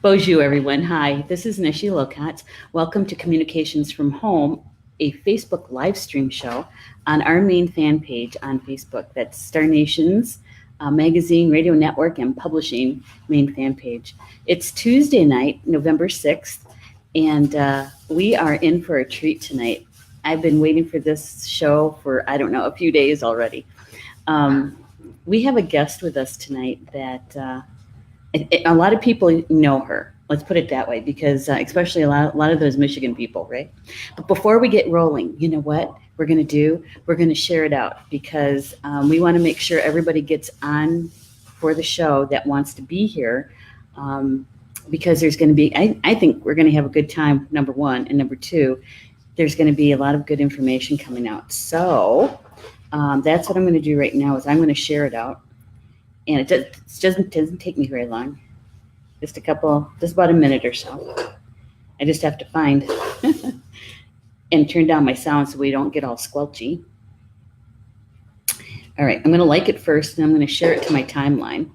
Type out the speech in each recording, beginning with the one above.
Bonjour, everyone. Hi, this is Neshi Lokotz. Welcome to Communications from Home, a Facebook live stream show on our main fan page on Facebook. That's Star Nation's magazine, radio network, and publishing main fan page. It's Tuesday night, November 6th, and we are in for a treat tonight. I've been waiting for this show for, I don't know, a few days already. We have a guest with us tonight that a lot of people know her. Let's put it that way, because especially a lot of those Michigan people, right? But before we get rolling, you know what we're going to do? We're going to share it out, because we want to make sure everybody gets on for the show that wants to be here, because there's going to be, I think we're going to have a good time, number one, and number two, there's going to be a lot of good information coming out. So that's what I'm going to do right now is I'm going to share it out. And it doesn't take me very long. Just about a minute or so. I just have to find and turn down my sound so we don't get all squelchy. All right, I'm going to like it first, and I'm going to share it to my timeline.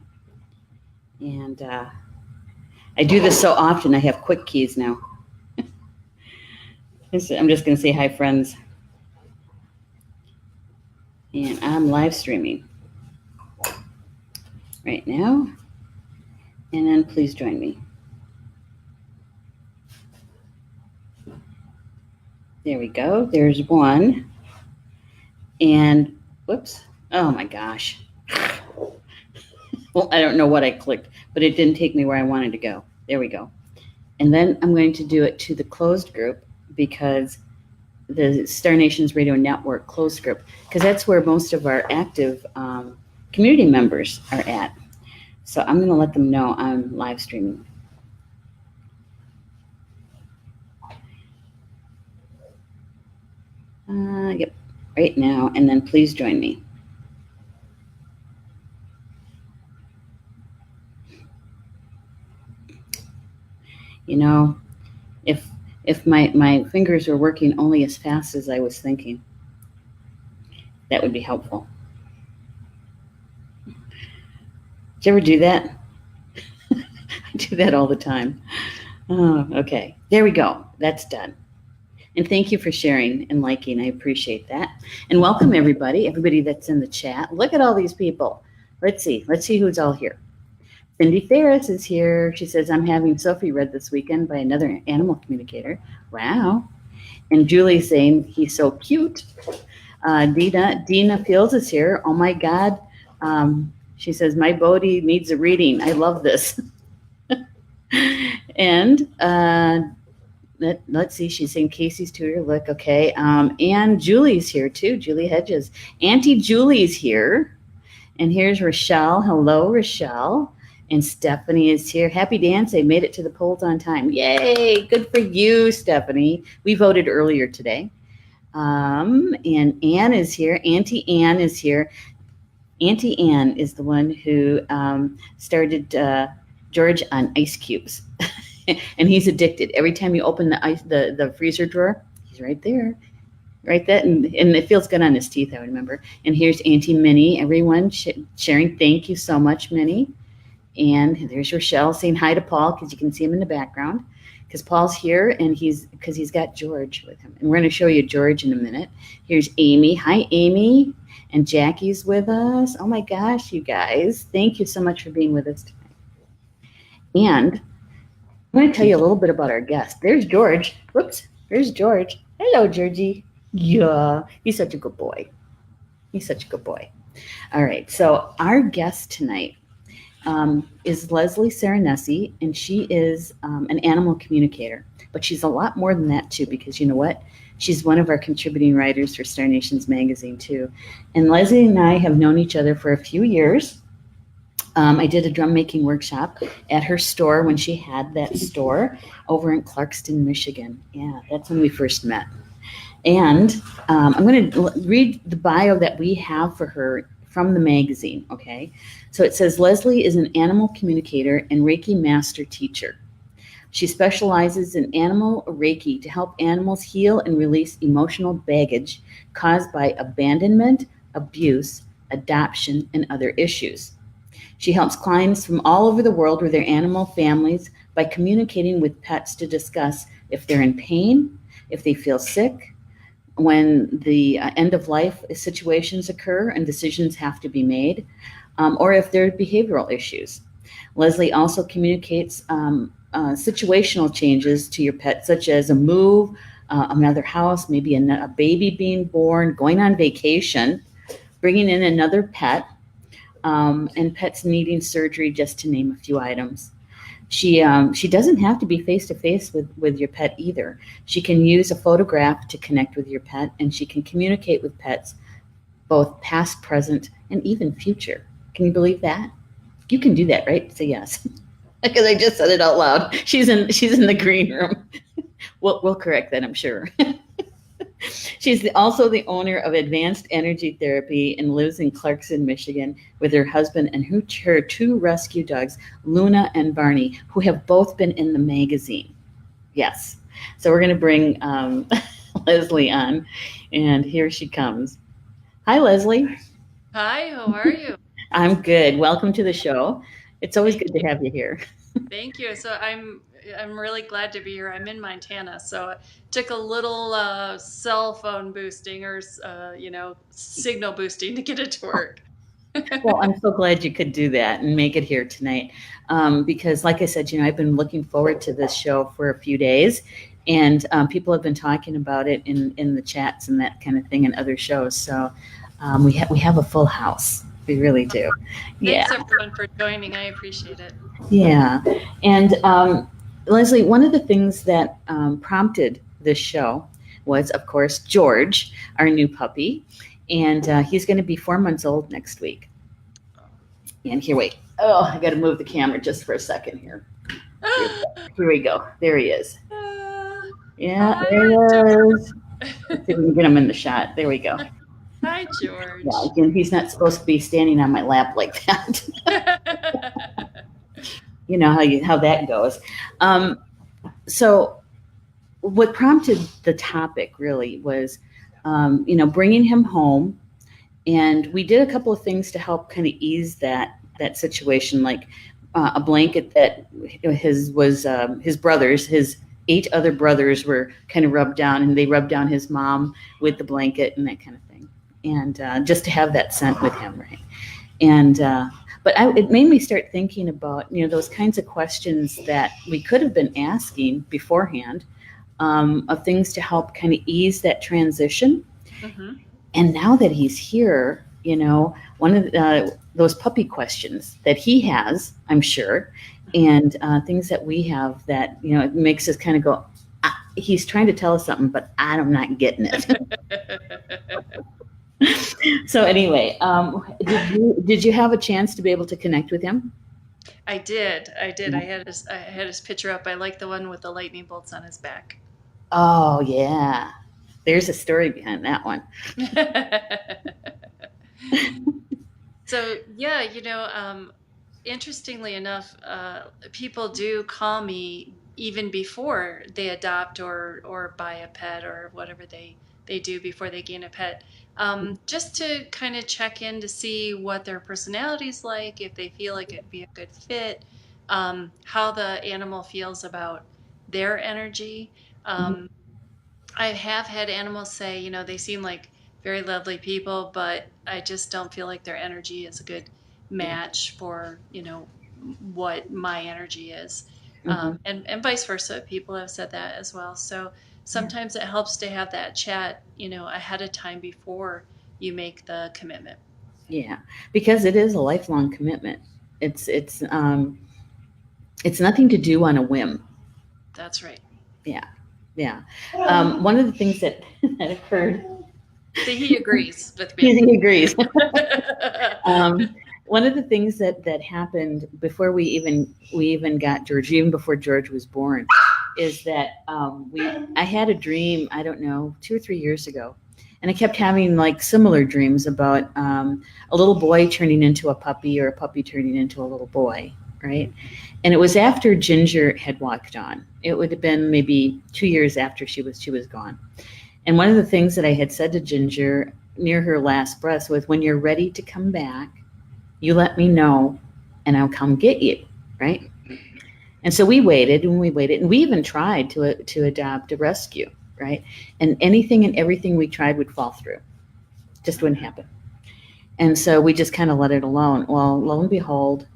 And I do this so often, I have quick keys now. I'm just going to say hi, friends. And I'm live streaming right now, and then please join me. There we go. There's one. And whoops. Oh my gosh. Well, I don't know what I clicked, but it didn't take me where I wanted to go. There we go. And then I'm going to do it to the closed group, because the Star Nations Radio Network closed group, because that's where most of our active community members are at. So I'm going to let them know I'm live streaming. Yep, right now, and then please join me. You know, if my fingers were working only as fast as I was thinking, that would be helpful. Did you ever do that? I do that all the time. Oh, okay. There we go. That's done. And thank you for sharing and liking. I appreciate that. And welcome everybody that's in the chat. Look at all these people. Let's see who's all here. Cindy Ferris is here. She says, I'm having Sophie read this weekend by another animal communicator. Wow. And Julie's saying, he's so cute. Dina Fields is here. Oh my God. She says, my Bodie needs a reading. I love this. And let's see, she's saying Casey's tutor. Look, okay. And Julie's here too, Julie Hedges. Auntie Julie's here. And here's Rochelle. Hello, Rochelle. And Stephanie is here. Happy dance. They made it to the polls on time. Yay. Good for you, Stephanie. We voted earlier today. And Ann is here. Auntie Ann is here. Auntie Ann is the one who started George on ice cubes. And he's addicted. Every time you open the freezer drawer, he's right there. Right there. And it feels good on his teeth, I remember. And here's Auntie Minnie, everyone sharing. Thank you so much, Minnie. And there's Rochelle saying hi to Paul, because you can see him in the background. Because Paul's here, and he's got George with him. And we're going to show you George in a minute. Here's Amy. Hi, Amy. And Jackie's with us. Oh my gosh, you guys. Thank you so much for being with us tonight. And I'm going to tell you a little bit about our guest. There's George. Whoops. There's George. Hello, Georgie. Yeah, he's such a good boy. He's such a good boy. All right, so our guest tonight is Leslie Cirinesi, and she is an animal communicator. But she's a lot more than that, too, because you know what? She's one of our contributing writers for Star Nations magazine, too. And Leslie and I have known each other for a few years. I did a drum making workshop at her store when she had that store over in Clarkston, Michigan. Yeah, that's when we first met. And I'm going to read the bio that we have for her from the magazine, okay? So it says, Leslie is an animal communicator and Reiki master teacher. She specializes in animal Reiki to help animals heal and release emotional baggage caused by abandonment, abuse, adoption, and other issues. She helps clients from all over the world with their animal families by communicating with pets to discuss if they're in pain, if they feel sick, when the end of life situations occur and decisions have to be made, or if there are behavioral issues. Leslie also communicates situational changes to your pet, such as a move, another house, maybe a baby being born, going on vacation, bringing in another pet, and pets needing surgery, just to name a few items. She doesn't have to be face to face with your pet either. She can use a photograph to connect with your pet, and she can communicate with pets, both past, present, and even future. Can you believe that? You can do that, right? Say yes, because I just said it out loud. She's in the green room. We'll correct that, I'm sure. She's also the owner of Advanced Energy Therapy and lives in Clarkson, Michigan, with her husband and her two rescue dogs, Luna and Barney, who have both been in the magazine. Yes. So we're going to bring Leslie on, and here she comes. Hi, Leslie. Hi, how are you? I'm good. Welcome to the show. It's always good to have you here. Thank you. So I'm really glad to be here. I'm in Montana, so it took a little cell phone boosting or signal boosting to get it to work. Well, I'm so glad you could do that and make it here tonight. Because like I said, I've been looking forward to this show for a few days, and people have been talking about it in the chats and that kind of thing and other shows. So we have a full house. We really do. Yeah. Thanks everyone for joining. I appreciate it. Yeah. And Leslie, one of the things that prompted this show was, of course, George, our new puppy. And he's going to be 4 months old next week. And here, wait. Oh, I got to move the camera just for a second here. Here we go. There he is. Yeah, there he is. Let's see if we can get him in the shot. There we go. Hi, George. Yeah, again, he's not supposed to be standing on my lap like that. You know how that goes. So what prompted the topic really was, bringing him home, and we did a couple of things to help kind of ease that situation, like a blanket that his brothers, his 8 other brothers, were kind of rubbed down, and they rubbed down his mom with the blanket and that kind of thing, and just to have that scent with him, right? And but it made me start thinking about those kinds of questions that we could have been asking beforehand, of things to help kind of ease that transition. Mm-hmm. And now that he's here, one of those puppy questions that he has, I'm sure, and things that we have that, it makes us kind of go, he's trying to tell us something, but I'm not getting it. So anyway, did you have a chance to be able to connect with him? I did. I had his picture up. I like the one with the lightning bolts on his back. Oh yeah, there's a story behind that one. So yeah, interestingly enough, people do call me even before they adopt or buy a pet or whatever they do before they gain a pet, just to kind of check in to see what their personality's like, if they feel like it'd be a good fit, how the animal feels about their energy. I have had animals say, they seem like very lovely people, but I just don't feel like their energy is a good match for, what my energy is. And vice versa. People have said that as well. So sometimes it helps to have that chat, ahead of time before you make the commitment. Yeah, because it is a lifelong commitment. It's nothing to do on a whim. That's right. Yeah. One of the things that occurred. See, he agrees with me. He agrees. One of the things that happened before we even got George, even before George was born, is that I had a dream, I don't know, 2 or 3 years ago, and I kept having like similar dreams about a little boy turning into a puppy or a puppy turning into a little boy, right? And it was after Ginger had walked on. It would have been maybe 2 years after she was gone. And one of the things that I had said to Ginger near her last breath was, when you're ready to come back, you let me know and I'll come get you, right? And so we waited and we waited, and we even tried to adopt a rescue, right? And anything and everything we tried would fall through, just wouldn't happen. And so we just kind of let it alone. Well, lo and behold,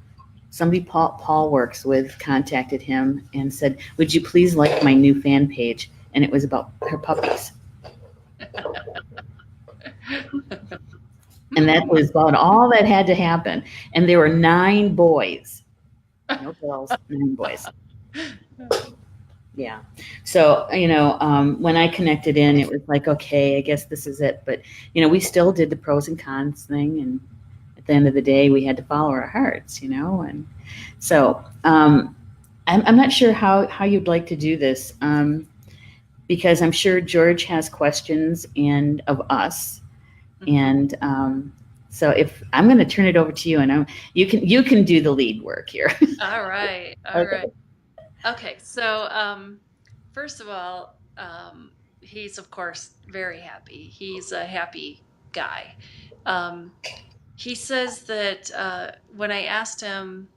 somebody Paul works with contacted him and said, "Would you please like my new fan page?" And it was about her puppies. And that was about all that had to happen. And there were 9 boys, no girls, 9 boys. Yeah. So, when I connected in, it was like, okay, I guess this is it. But, we still did the pros and cons thing. And at the end of the day, we had to follow our hearts, And so I'm not sure how you'd like to do this, because I'm sure George has questions and of us. And so if I'm going to turn it over to you, and you can do the lead work here. All right. All right. Okay. So first of all, he's of course very happy. He's a happy guy. He says that when I asked him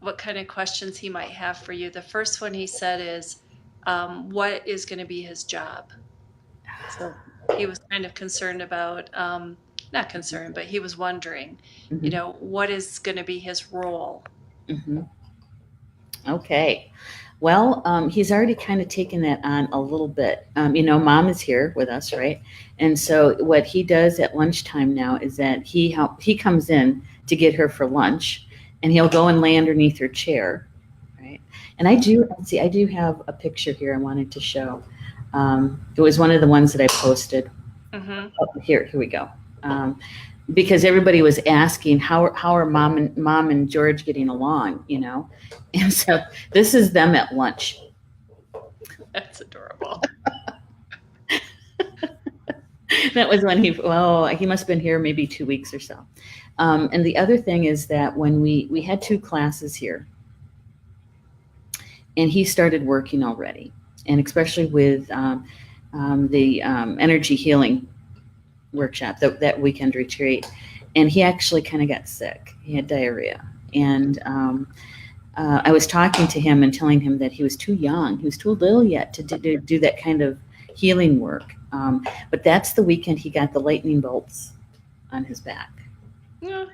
what kind of questions he might have for you, the first one he said is, what is going to be his job? So he was kind of concerned about, not concerned, but he was wondering, what is going to be his role? Mm-hmm. Okay. Well, he's already kind of taken that on a little bit. Mom is here with us, right? And so what he does at lunchtime now is that he comes in to get her for lunch, and he'll go and lay underneath her chair, right? And I do have a picture here I wanted to show. It was one of the ones that I posted. Mm-hmm. Oh, here we go. Because everybody was asking how are mom and George getting along, and so this is them at lunch. That's adorable. That was when he must have been here maybe 2 weeks or so. And the other thing is that when we had 2 classes here, and he started working already, and especially with the energy healing workshop, that weekend retreat, and he actually kind of got sick. He had diarrhea, and I was talking to him and telling him that he was too young, he was too little yet to do that kind of healing work. But that's the weekend he got the lightning bolts on his back. Yeah.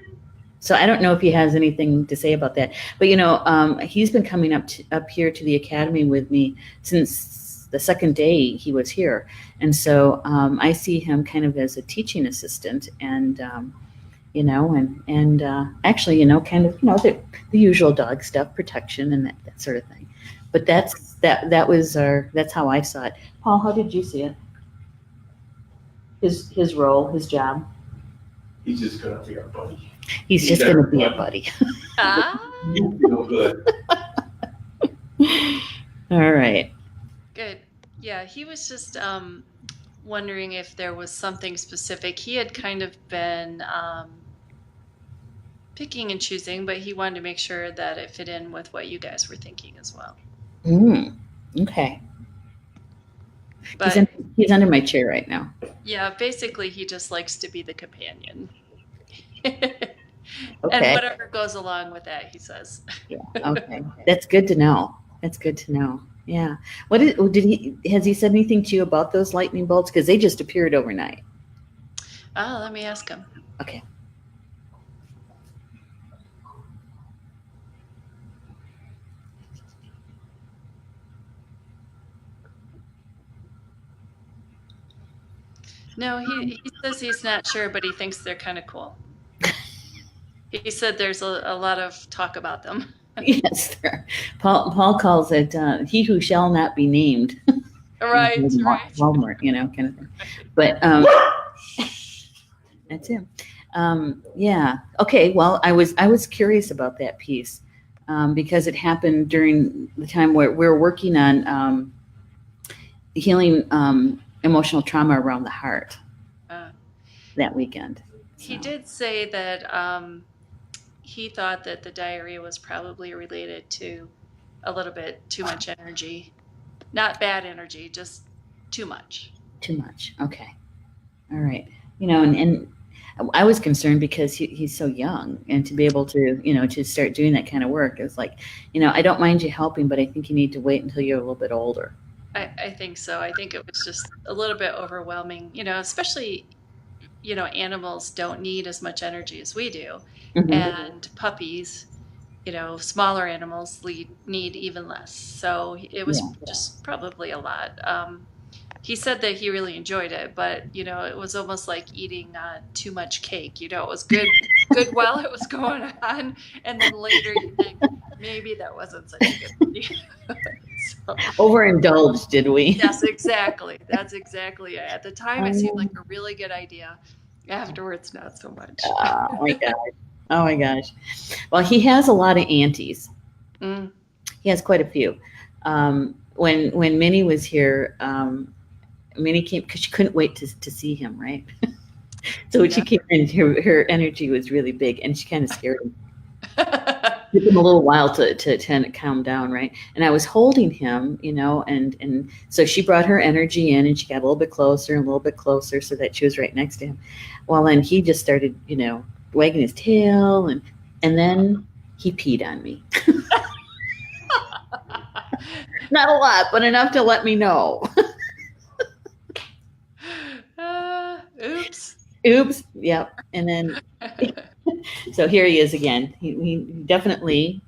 So I don't know if he has anything to say about that. But he's been coming up here to the academy with me since the second day he was here, and so I see him kind of as a teaching assistant, and actually, kind of the usual dog stuff, protection and that sort of thing. But that's how I saw it. Paul, how did you see it? His role, his job. He's just gonna be our buddy. He's just going to be a buddy. No good. All right. Good. Yeah, he was just wondering if there was something specific. He had kind of been picking and choosing, but he wanted to make sure that it fit in with what you guys were thinking as well. Okay. But he's under my chair right now. Yeah, basically he just likes to be the companion. Okay. And whatever goes along with that, he says. Yeah. Okay. That's good to know. Yeah. Has he said anything to you about those lightning bolts? Because they just appeared overnight. Oh, let me ask him. Okay. No, he says he's not sure, but he thinks they're kind of cool. He said there's a lot of talk about them. Yes, Paul calls it he who shall not be named. Right. Walmart, kind of thing. But that's him. Yeah. Okay. Well, I was curious about that piece because it happened during the time where we're working on healing emotional trauma around the heart that weekend. So. He did say that he thought that the diarrhea was probably related to a little bit too much energy. Not bad energy, just too much. Too much. Okay. All right. And I was concerned because he's so young, and to be able to, to start doing that kind of work is like, I don't mind you helping, but I think you need to wait until you're a little bit older. I think so. I think it was just a little bit overwhelming, especially, animals don't need as much energy as we do. Mhm. And puppies, smaller animals need even less. So it was Yeah. just probably a lot. He said that he really enjoyed it, but it was almost like eating too much cake. It was good while it was going on, and then later you think maybe that wasn't such a good idea. So, Overindulged, did we? yes, exactly. That's exactly it. At the time, it seemed like Um, a really good idea. Afterwards, not so much. oh my gosh. Oh my gosh. Well, he has a lot of aunties. Mm, He has quite a few. When Minnie was here, Minnie came because she couldn't wait to see him, right? So when she yeah. came in, her energy was really big, and she kind of scared him. It took him a little while to kind of calm down, right? And I was holding him, and so she brought her energy in, and she got a little bit closer and a little bit closer, so that she was right next to him. Well, then he just started, wagging his tail, and then he peed on me. Not a lot, but enough to let me know. Oops. Oops. Yep. And then, so here he is again. He definitely,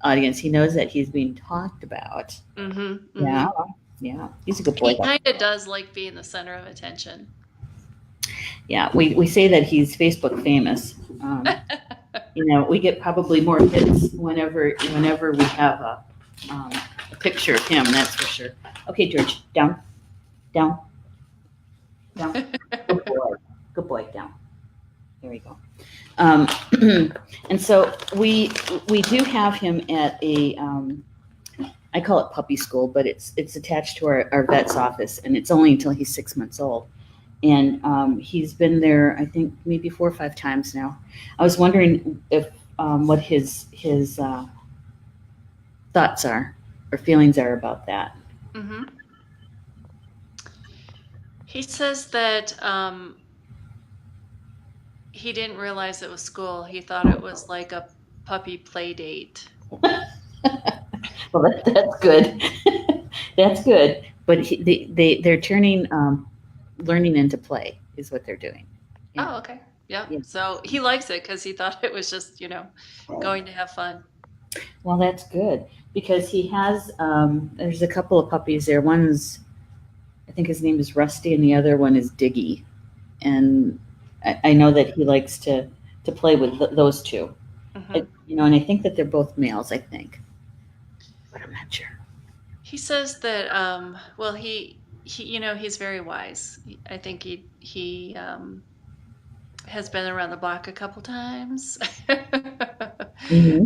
audience, he knows that he's being talked about. Mm-hmm, Yeah. mm-hmm. Yeah. He's a good boy. He kind of does like being the center of attention. Yeah. We say that he's Facebook famous. We get probably more hits whenever we have a picture of him. That's for sure. Okay, George, down, down, down. Good boy. Good boy. Down. There we go. And so we do have him at a I call it puppy school, but it's attached to our vet's office, and it's only until he's 6 months old. And he's been there, I think, maybe 4 or 5 times now. I was wondering if what his thoughts are or feelings are about that. Mm-hmm. He says that he didn't realize it was school. He thought it was like a puppy play date. Well, that's good. That's good. But they're turning learning into play is what they're doing. Yeah. Oh, okay. Yeah. Yeah. So he likes it because he thought it was just, going to have fun. Well, that's good because he has. There's a couple of puppies there. One's, I think his name is Rusty, and the other one is Diggy, and I know that he likes to play with those two. Mm-hmm. And I think that they're both males. I think, but I'm not sure. He says that, well, he he's very wise. I think he has been around the block a couple times. Mm-hmm.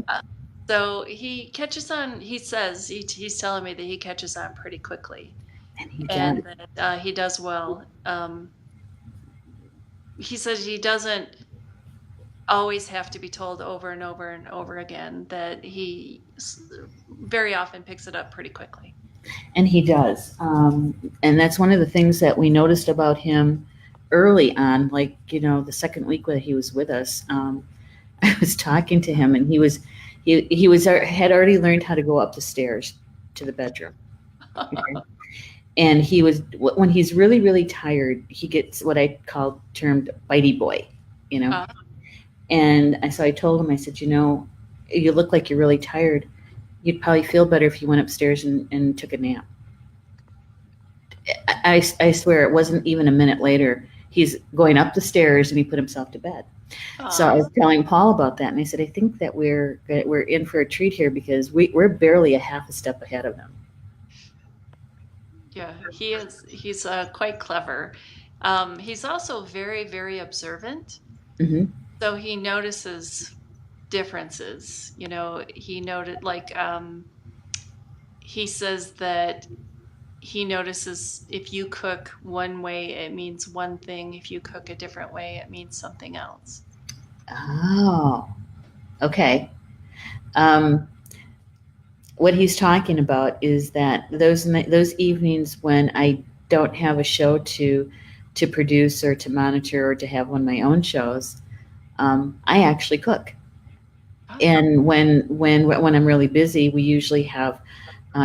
So he catches on. He says he's telling me that he catches on pretty quickly, And he does. and that he does well. He says he doesn't always have to be told over and over and over again, that he very often picks it up pretty quickly. And he does. And that's one of the things that we noticed about him early on, like, the second week that he was with us. I was talking to him, and he had already learned how to go up the stairs to the bedroom. Okay? And when he's really, really tired, he gets what I termed bitey boy, And so I told him, I said, you look like you're really tired. You'd probably feel better if you went upstairs and took a nap. I swear it wasn't even a minute later. He's going up the stairs and he put himself to bed. So I was telling Paul about that, and I said, I think that we're in for a treat here because we're barely a half a step ahead of him. Yeah, he is. He's quite clever. He's also very, very observant. Mm-hmm. So he notices differences. He noted, like, he says that he notices if you cook one way, it means one thing. If you cook a different way, it means something else. Oh, okay. What he's talking about is that those evenings when I don't have a show to to produce or to monitor or to have one of my own shows, I actually cook. Oh. And when I'm really busy, we usually have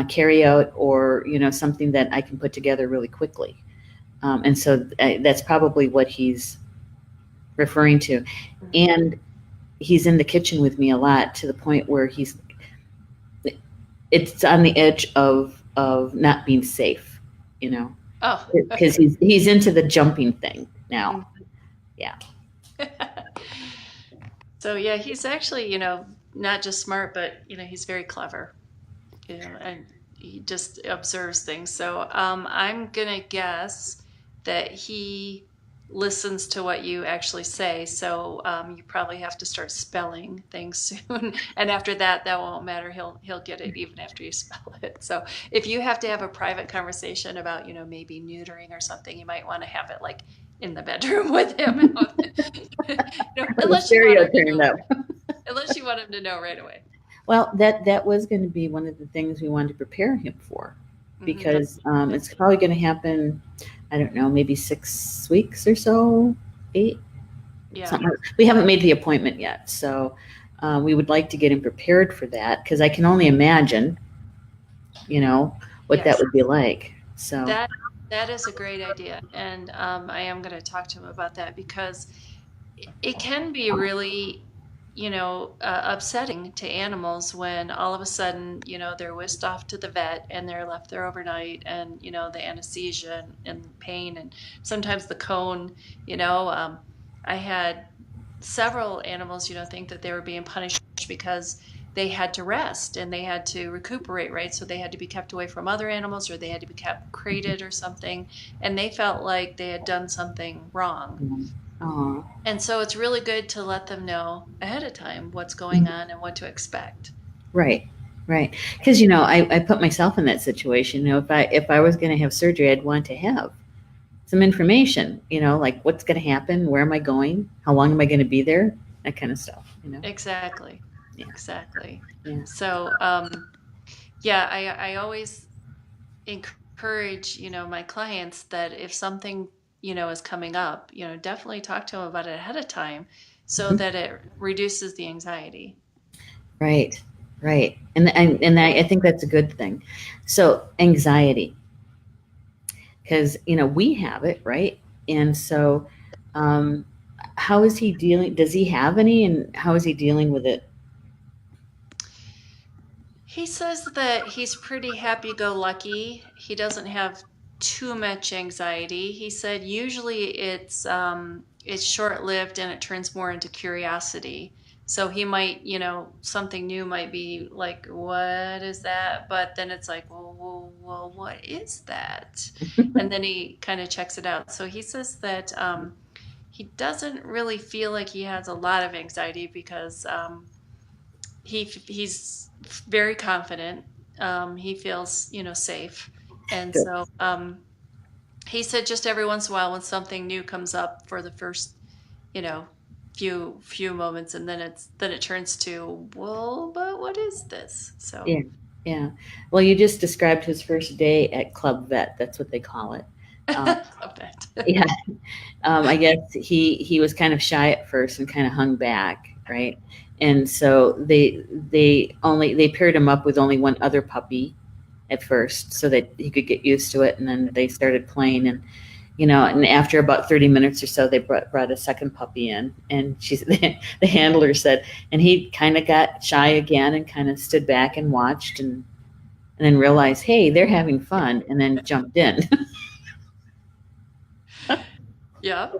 carry out or something that I can put together really quickly. And so that's probably what he's referring to. And he's in the kitchen with me a lot, to the point where it's on the edge of not being safe, Oh. because he's into the jumping thing now. Yeah. So yeah, he's actually, not just smart, but he's very clever, and he just observes things. So I'm gonna guess that he listens to what you actually say. So you probably have to start spelling things soon, and after that won't matter. He'll get it even after you spell it. So if you have to have a private conversation about maybe neutering or something, you might want to have it like in the bedroom with him. Unless you want him to know right away. Well, that was going to be one of the things we wanted to prepare him for, because it's probably going to happen, I don't know, maybe 6 weeks or so, 8. Yeah. We haven't made the appointment yet, so we would like to get him prepared for that, because I can only imagine, what that would be like. So that is a great idea, and I am going to talk to him about that, because it can be really upsetting to animals when all of a sudden, they're whisked off to the vet and they're left there overnight, and, the anesthesia and pain, and sometimes the cone, I had several animals, think that they were being punished because they had to rest and they had to recuperate, right? So they had to be kept away from other animals, or they had to be kept crated or something, and they felt like they had done something wrong. Aww. And so it's really good to let them know ahead of time what's going on and what to expect. Right. Because I put myself in that situation. If I was going to have surgery, I'd want to have some information. Like what's going to happen, where am I going, how long am I going to be there, that kind of stuff. Exactly. Yeah. Exactly. Yeah. So I always encourage my clients that if something is coming up, definitely talk to them about it ahead of time, so that it reduces the anxiety. Right. And I think that's a good thing. So anxiety, because we have it, right? And so how is he dealing? Does he have any, and how is he dealing with it? He says that he's pretty happy-go-lucky. He doesn't have too much anxiety. He said usually it's short-lived and it turns more into curiosity. So he might, something new might be like, what is that? But then it's like, well, what is that? And then he kind of checks it out. So he says that he doesn't really feel like he has a lot of anxiety, because he's very confident. He feels, safe. And Good. so he said just every once in a while when something new comes up for the first, few moments, and then it turns to, well, but what is this? So yeah. Well, you just described his first day at Club Vet. That's what they call it. Club Vet. Yeah. I guess he was kind of shy at first and kind of hung back, right? And so they paired him up with only one other puppy at first, so that he could get used to it. And then they started playing, and and after about 30 minutes or so, they brought a second puppy in, and the handler said, and he kind of got shy again and kind of stood back and watched, and then realized, hey, they're having fun, and then jumped in. Yeah.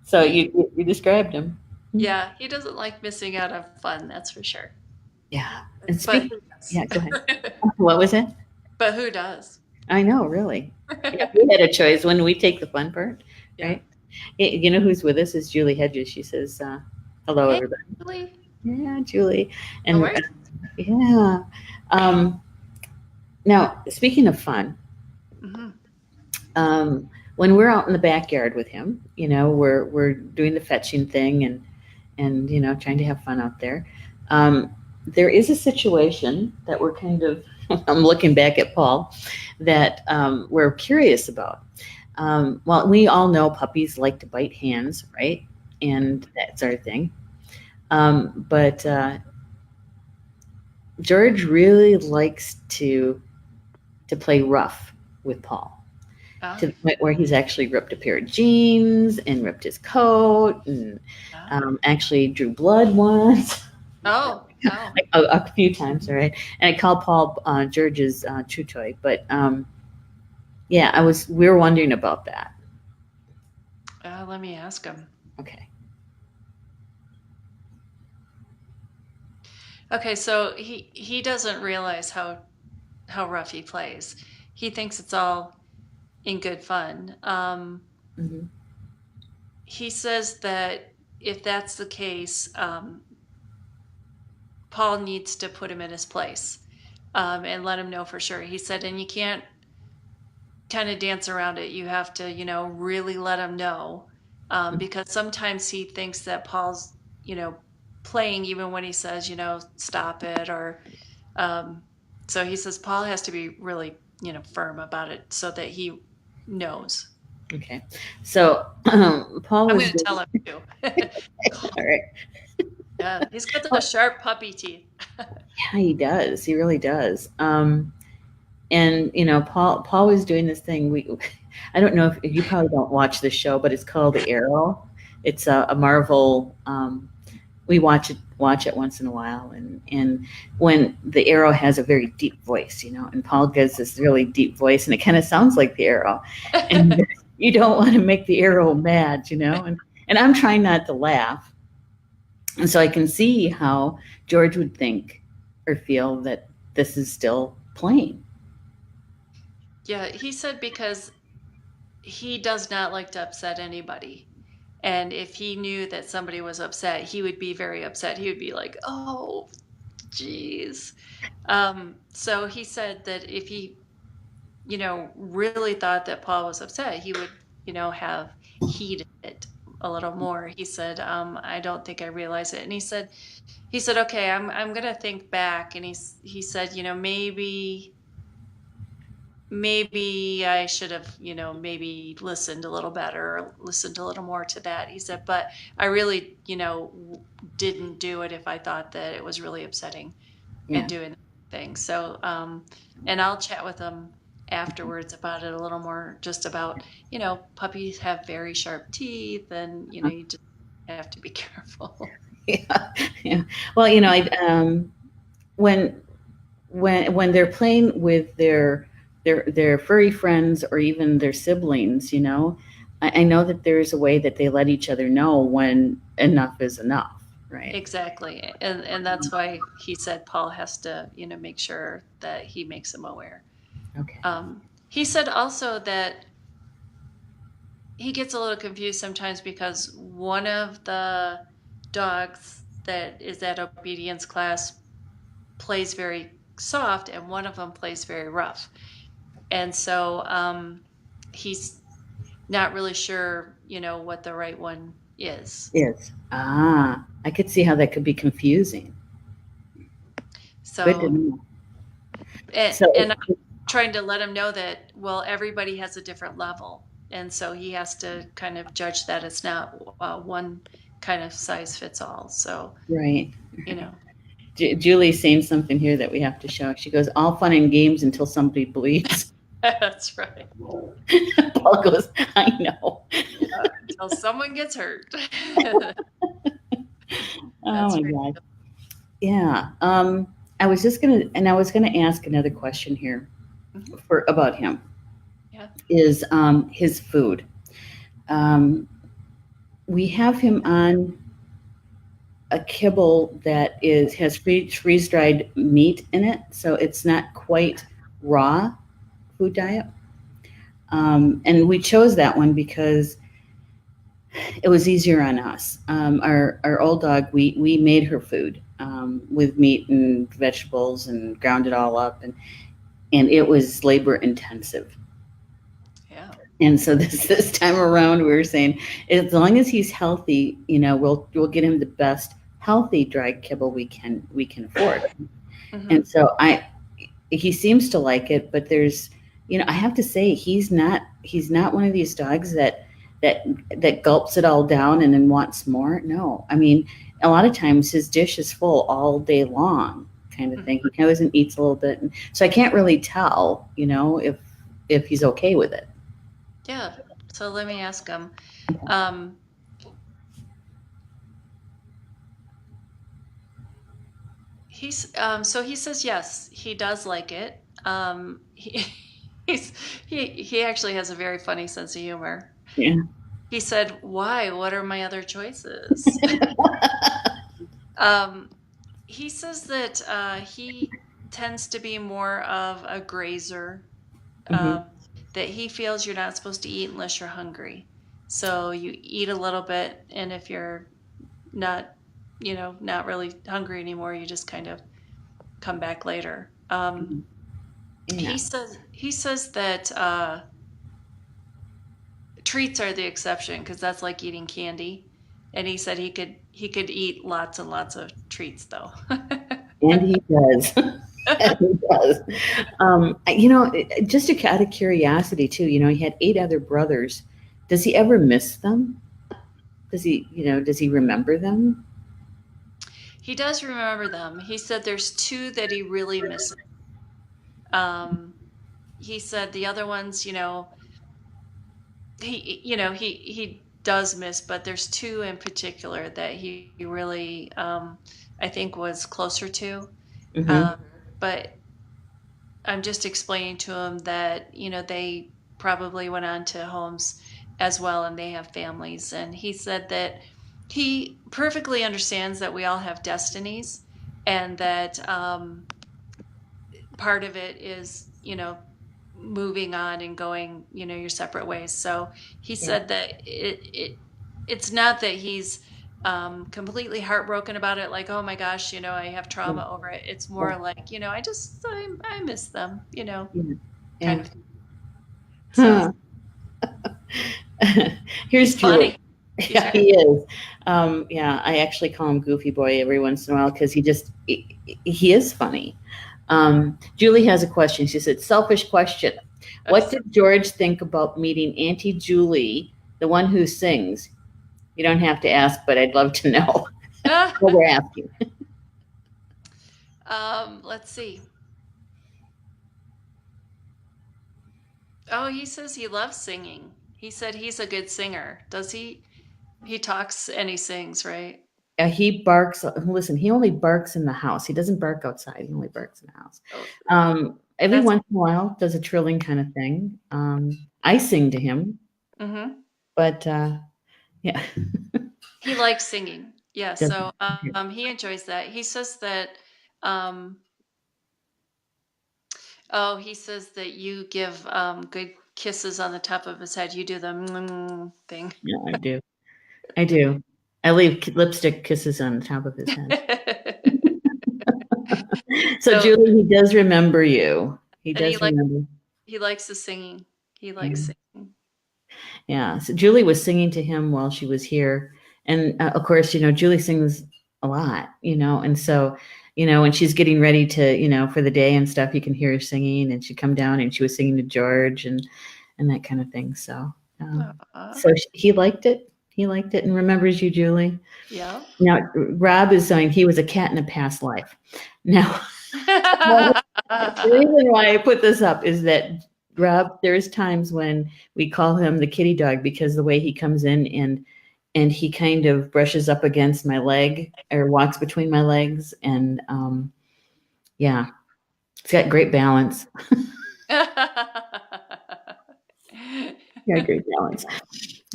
So you described him. Yeah, he doesn't like missing out on fun, that's for sure. Yeah. Yeah, go ahead. What was it? But who does? I know, really. Yeah, we had a choice when we take the fun part, right? You know who's with us is Julie Hedges. She says, hello, Hey, everybody. Julie. Yeah, Julie. And How are you? yeah. Now, speaking of fun, when we're out in the backyard with him, we're doing the fetching thing and trying to have fun out there. There is a situation that we're kind of, I'm looking back at Paul, that we're curious about. Well, we all know puppies like to bite hands, right? And that sort of thing. But George really likes to play rough with Paul, Oh, to the point where he's actually ripped a pair of jeans and ripped his coat and actually drew blood once. oh, oh. A few times, all right. And I called Paul George's chew toy, but yeah, we were wondering about that. Let me ask him. Okay. Okay, so he doesn't realize how rough he plays. He thinks it's all in good fun. Mm-hmm. He says that if that's the case, Paul needs to put him in his place and let him know for sure. He said, and you can't kind of dance around it. You have to, really let him know because sometimes he thinks that Paul's, playing even when he says, stop it or so he says Paul has to be really, firm about it so that he knows. Okay. So Paul I'm was going to tell him too. all right. Yeah, he's got those sharp puppy teeth. Yeah, he does. He really does. And Paul was doing this thing. I don't know if you probably don't watch this show, but it's called The Arrow. It's a Marvel. We watch it once in a while, and when the Arrow has a very deep voice, and Paul gives this really deep voice, and it kind of sounds like the Arrow, and you don't want to make the Arrow mad, and I'm trying not to laugh, and so I can see how George would think or feel that this is still playing. Yeah, he said because he does not like to upset anybody. And if he knew that somebody was upset, he would be very upset. He would be like, oh, geez. So he said that if he, really thought that Paul was upset, he would, have heeded it a little more. He said, I don't think I realize it. And he said, okay, I'm going to think back. And he said, maybe I should have, maybe listened a little better, or listened a little more to that. He said, but I really, didn't do it if I thought that it was really upsetting and doing the thing. So, and I'll chat with him afterwards about it a little more, just about, puppies have very sharp teeth and, you just have to be careful. Yeah. Well, when they're playing with their furry friends or even their siblings, I know that there's a way that they let each other know when enough is enough, right? Exactly. And that's why he said Paul has to, make sure that he makes them aware. Okay. He said also that he gets a little confused sometimes because one of the dogs that is at obedience class plays very soft and one of them plays very rough. And so he's not really sure, what the right one is. Yes. I could see how that could be confusing. So, good to know. And I'm trying to let him know that, well, everybody has a different level. And so he has to kind of judge that it's not one kind of size fits all. So, right. Julie's saying something here that we have to show. She goes, all fun and games until somebody bleeds. That's right. Paul goes, I know. Until someone gets hurt. Oh my God. Yeah. I was gonna ask another question here about him. Yeah. Is his food. We have him on a kibble that has freeze-dried meat in it, so it's not quite raw food diet. And we chose that one because it was easier on us. Our old dog, we made her food with meat and vegetables and ground it all up, and it was labor intensive. Yeah. And so this time around, we were saying, as long as he's healthy, we'll get him the best healthy dry kibble we can afford. Mm-hmm. And so he seems to like it, but there's I have to say he's not one of these dogs that gulps it all down and then wants more. No, I mean, a lot of times his dish is full all day long, kind of thing. He goes and eats a little bit, and so I can't really tell, if he's okay with it. Yeah. So let me ask him. So he says yes, he does like it. He actually has a very funny sense of humor. Yeah. He said, "Why? What are my other choices?" He says that he tends to be more of a grazer. Mhm. That he feels you're not supposed to eat unless you're hungry. So you eat a little bit, and if you're not, not really hungry anymore, you just kind of come back later. Yeah. He says that treats are the exception because that's like eating candy, and he said he could eat lots and lots of treats though. And he does. And he does. Just out of curiosity too, he had 8 other brothers. Does he ever miss them? Does he remember them? He does remember them. He said there's 2 that he really misses. Um, he said the other ones, he does miss, but there's 2 in particular that he really, I think, was closer to. Mm-hmm. Um, but I'm just explaining to him that, they probably went on to homes as well and they have families. And he said that he perfectly understands that we all have destinies and that part of it is, moving on and going, your separate ways. So he Yeah. said that it's not that he's completely heartbroken about it, like, oh my gosh, I have trauma over it. It's more like, I miss them, Yeah. kind Yeah. of. So Huh. Here's he's Julie. funny. He's Yeah, very he is. Yeah, I actually call him Goofy Boy every once in a while because he is funny. Julie has a question. She said, "Selfish question. What did George think about meeting Auntie Julie, the one who sings?" You don't have to ask, but I'd love to know what we're asking. let's see. Oh, he says he loves singing. He said he's a good singer. Does he? He talks and he sings, right? He barks. Listen, he only barks in the house. He doesn't bark outside. He only barks in the house. Oh, Every that's. once in a while, does a trilling kind of thing. I sing to him, Mm-hmm. but yeah, He likes singing. Yeah, doesn't. so he enjoys that. He says that he says that you give good kisses on the top of his head. You do the thing. Yeah, I do. I do. I leave lipstick kisses on the top of his head. So, So Julie, he does remember you. He and does remember. he likes the singing. He Yeah. likes singing. Yeah. So Julie was singing to him while she was here. And of course, Julie sings a lot, and so, when she's getting ready to, for the day and stuff, you can hear her singing, and she'd come down and she was singing to George and that kind of thing. So, he liked it. He liked it and remembers you, Julie. Yeah. Now, Rob is saying he was a cat in a past life. Now, the reason why I put this up is that Rob, there's times when we call him the kitty dog because the way he comes in and he kind of brushes up against my leg or walks between my legs, and yeah, it's got great balance. Yeah, great balance.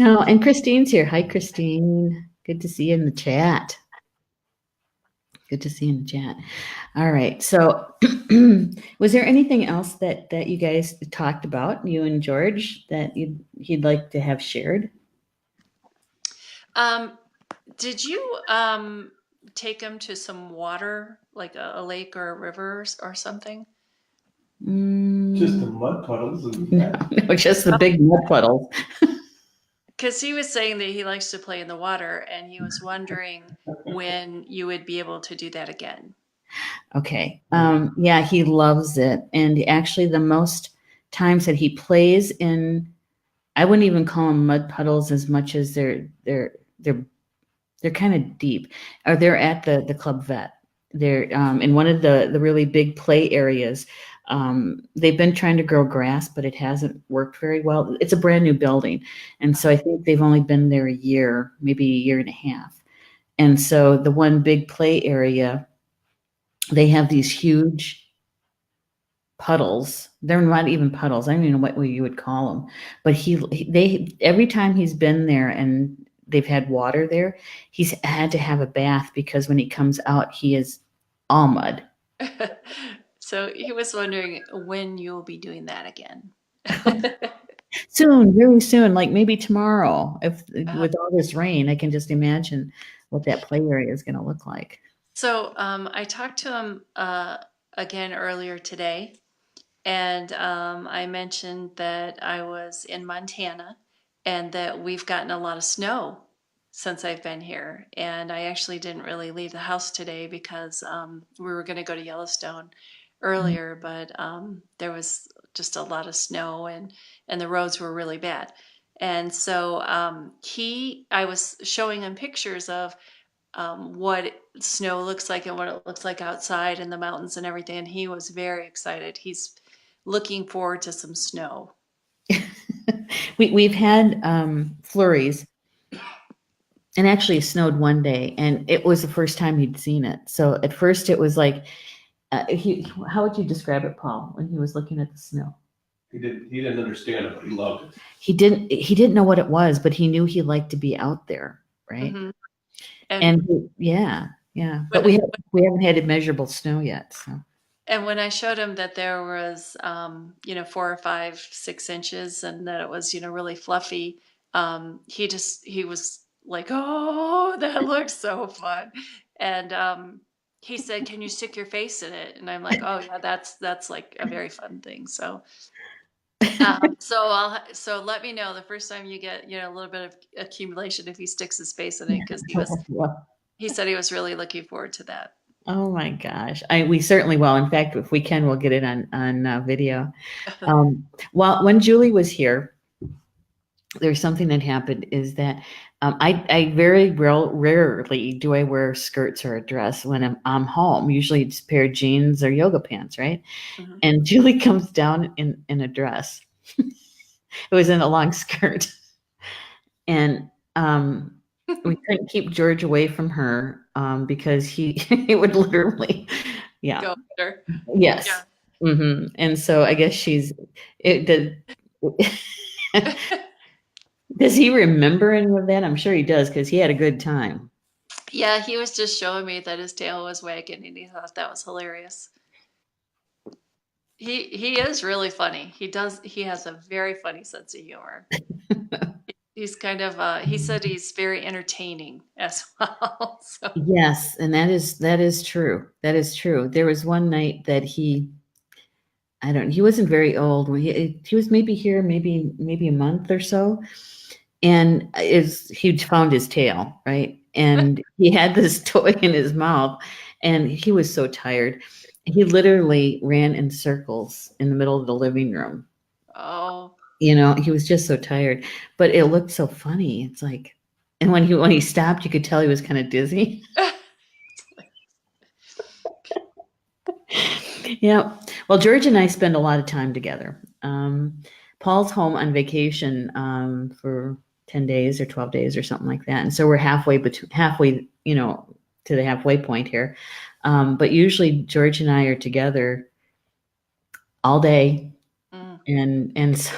Oh, and Christine's here. Hi, Christine. Good to see you in the chat. Good to see you in the chat. All right. So, was there anything else that you guys talked about, you and George, that he'd like to have shared? Did you take him to some water, like a lake or a river or something? Just the mud puddles. No, just the big mud puddles. Because he was saying that he likes to play in the water, and he was wondering when you would be able to do that again. Okay. Yeah, he loves it. And actually, the most times that he plays in, I wouldn't even call them mud puddles as much as they're kind of deep. Or they're at the Club Vet. They're in one of the really big play areas. They've been trying to grow grass, but it hasn't worked very well. It's a brand new building, and so I think they've only been there a year, maybe a year and a half. And so the one big play area, they have these huge puddles. They're not even puddles. I don't even know what you would call them. But they every time he's been there and they've had water there, he's had to have a bath because when he comes out, he is all mud. So he was wondering when you'll be doing that again. Soon, very soon, like maybe tomorrow. If with all this rain, I can just imagine what that play area is going to look like. So I talked to him again earlier today, and I mentioned that I was in Montana and that we've gotten a lot of snow since I've been here. And I actually didn't really leave the house today because we were going to go to Yellowstone earlier, but there was just a lot of snow and the roads were really bad. And so I was showing him pictures of what snow looks like and what it looks like outside in the mountains and everything. And he was very excited. He's looking forward to some snow. We've had flurries, and actually it snowed one day, and it was the first time he'd seen it. So at first it was like, how would you describe it, Paul, when he was looking at the snow? He didn't understand it, but he loved it. He didn't know what it was, but he knew he liked to be out there, right? Mm-hmm. Yeah. But we haven't had measurable snow yet, so. And when I showed him that there was, 4 or 5, 6 inches and that it was, really fluffy, he was like, oh, that looks so fun. And he said, can you stick your face in it? And I'm like, oh yeah, that's like a very fun thing. So, so let me know the first time you get, a little bit of accumulation if he sticks his face in it, because he said he was really looking forward to that. Oh my gosh. We certainly will. In fact, if we can, we'll get it on video. When Julie was here, there's something that happened is that I very rarely do I wear skirts or a dress when I'm home. Usually it's a pair of jeans or yoga pants, right? Mm-hmm. And Julie comes down in a dress. It was in a long skirt. And we couldn't keep George away from her because he would literally, yeah. Go under. Yes. Yeah. Mm-hmm. And so I guess does he remember any of that? I'm sure he does because he had a good time. Yeah, he was just showing me that his tail was wagging and he thought that was hilarious. He is really funny. He has a very funny sense of humor. He's kind of he said he's very entertaining as well. So. Yes, and that is true. That is true. There was one night that he wasn't very old. He was maybe here, maybe a month or so. And he'd found his tail, right? And he had this toy in his mouth, and he was so tired. He literally ran in circles in the middle of the living room. Oh. He was just so tired, but it looked so funny. It's like, and when he stopped, you could tell he was kind of dizzy. Yeah. Well, George and I spend a lot of time together. Paul's home on vacation for 10 days or 12 days or something like that. And so we're halfway, to the halfway point here. But usually George and I are together all day. And so,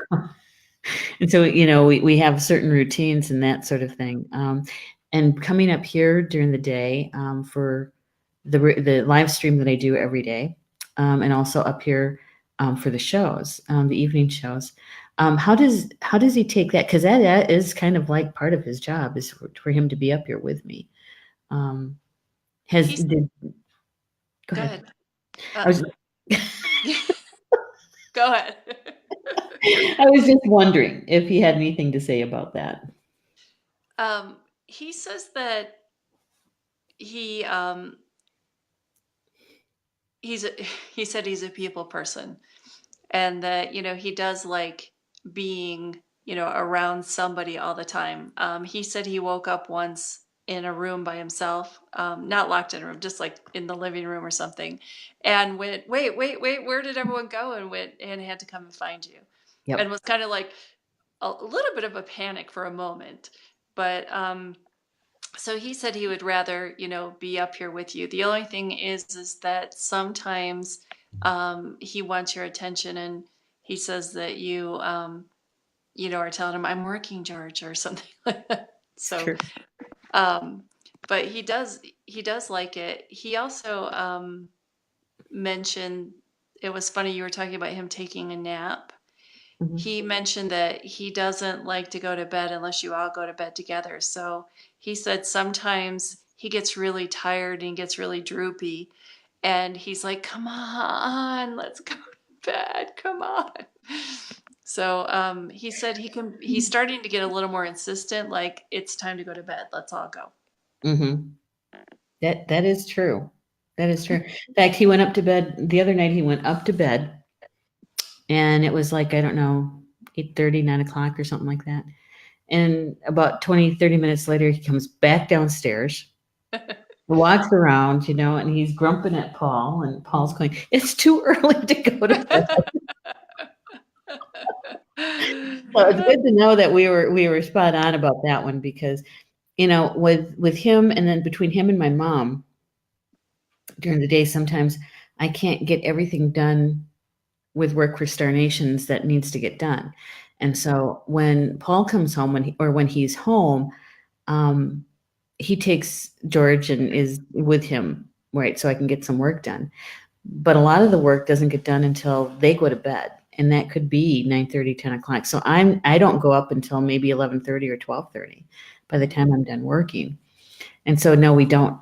we have certain routines and that sort of thing. And coming up here during the day for the live stream that I do every day, and also up here for the shows, the evening shows. How does he take that? Because that is kind of like part of his job is for him to be up here with me. Go ahead. Go ahead. I was just wondering if he had anything to say about that. He says that he said he's a people person. and that, he does like being, around somebody all the time. He said he woke up once in a room by himself, not locked in a room, just like in the living room or something, and went, wait, wait, wait, where did everyone go? And went and had to come and find you. Yep. And was kind of like a little bit of a panic for a moment. But so he said he would rather, be up here with you. The only thing is that sometimes he wants your attention, and he says that you, are telling him, I'm working, George, or something like that. So, Sure. but he does like it. He also mentioned, it was funny, you were talking about him taking a nap. Mhm. He mentioned that he doesn't like to go to bed unless you all go to bed together. So he said sometimes he gets really tired and gets really droopy. And he's like, come on, let's go to bed. Come on. So he said he's starting to get a little more insistent, like, it's time to go to bed. Let's all go. Mm-hmm. That is true. That is true. In fact, he went up to bed the other night. He went up to bed, and it was like, I don't know, 8:30, 9 o'clock or something like that. And about 20, 30 minutes later, he comes back downstairs, walks around, and he's grumping at Paul, and Paul's going, it's too early to go to bed. So it's good to know that we were spot on about that one, because, with him, and then between him and my mom during the day, sometimes I can't get everything done with work for Star Nations that needs to get done. And so when Paul comes home, when he's home, he takes George and is with him, right? So I can get some work done. But a lot of the work doesn't get done until they go to bed. And that could be 9:30, 10 o'clock. So I don't go up until maybe 11:30 or 12:30 by the time I'm done working. And so no, we don't,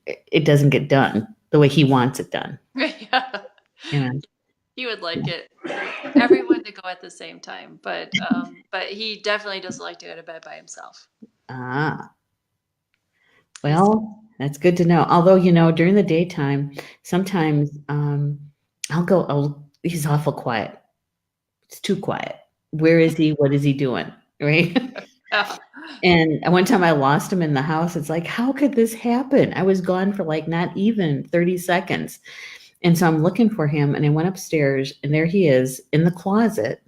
it doesn't get done the way he wants it done. Yeah. You know? He would like it everyone to go at the same time, but he definitely doesn't like to go to bed by himself. Ah, well, that's good to know. Although, during the daytime, sometimes he's awful quiet. It's too quiet. Where is he? What is he doing? Right? Yeah. And one time I lost him in the house. It's like, how could this happen? I was gone for like not even 30 seconds. And so I'm looking for him, and I went upstairs, and there he is in the closet,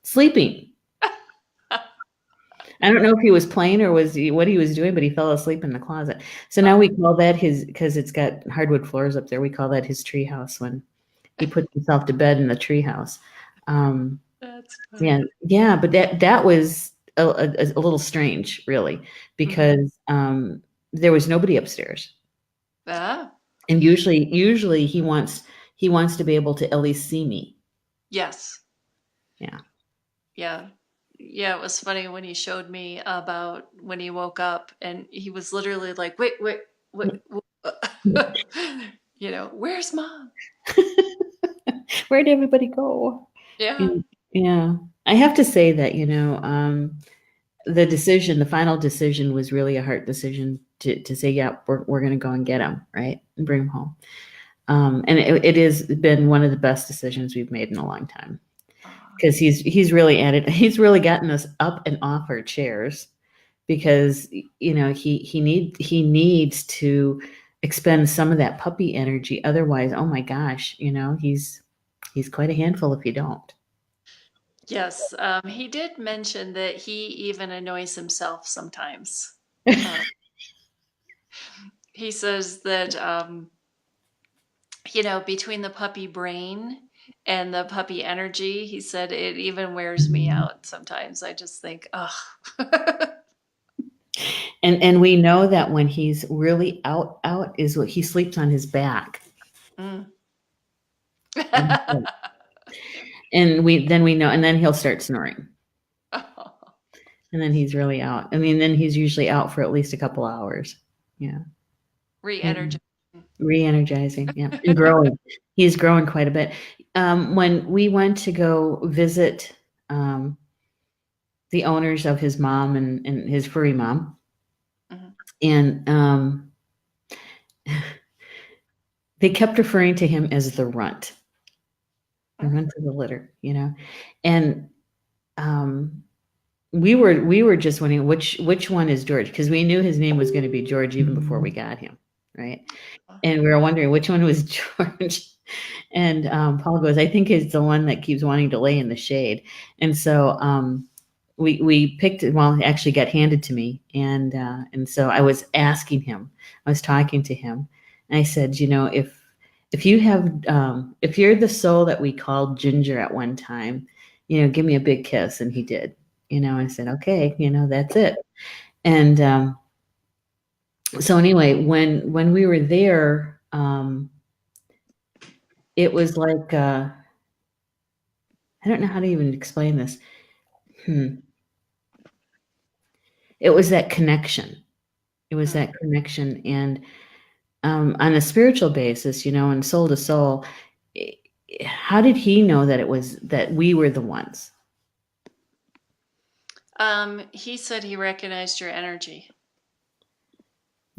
sleeping. I don't know if he was playing or what he was doing, but he fell asleep in the closet. So now we call that because it's got hardwood floors up there, we call that his tree house, when he puts himself to bed in the tree house. That's funny. Yeah, but that was a little strange, really, because there was nobody upstairs. Ah, And usually he wants to be able to at least see me. yes. Yeah. Yeah. Yeah, it was funny when he showed me about when he woke up, and he was literally like, wait, where's mom? Where'd everybody go? Yeah. Yeah. I have to say that, the final decision was really a hard decision to say, yeah, we're going to go and get him, right, and bring him home. And it has been one of the best decisions we've made in a long time, because he's really gotten us up and off our chairs, because he needs to expend some of that puppy energy. Otherwise, oh my gosh, he's quite a handful if you don't. Yes. He did mention that he even annoys himself sometimes. He says that, between the puppy brain and the puppy energy, he said it even wears me out sometimes. I just think, oh. And we know that when he's really out is what he sleeps on his back. Mm. And we know, and then he'll start snoring. Oh. And then he's really out. I mean, then he's usually out for at least a couple hours. Yeah. Re-energizing. Re-energizing. Yeah. And growing. He's growing quite a bit. When we went to go visit the owners of his mom and his furry mom, and they kept referring to him as the runt. run to the litter, and we were just wondering which one is George, because we knew his name was going to be George even before we got him, right? And we were wondering which one was George. And Paul goes, I think it's the one that keeps wanting to lay in the shade. And so we picked it. Well, it actually got handed to me, and so I was asking him. I was talking to him, and I said, if you have if you're the soul that we called Ginger at one time, give me a big kiss. And he did. I said, okay, that's it. And so anyway, when we were there, it was like I don't know how to even explain this. It was that connection. It was that connection, and on a spiritual basis, and soul to soul. How did he know that we were the ones? He said he recognized your energy.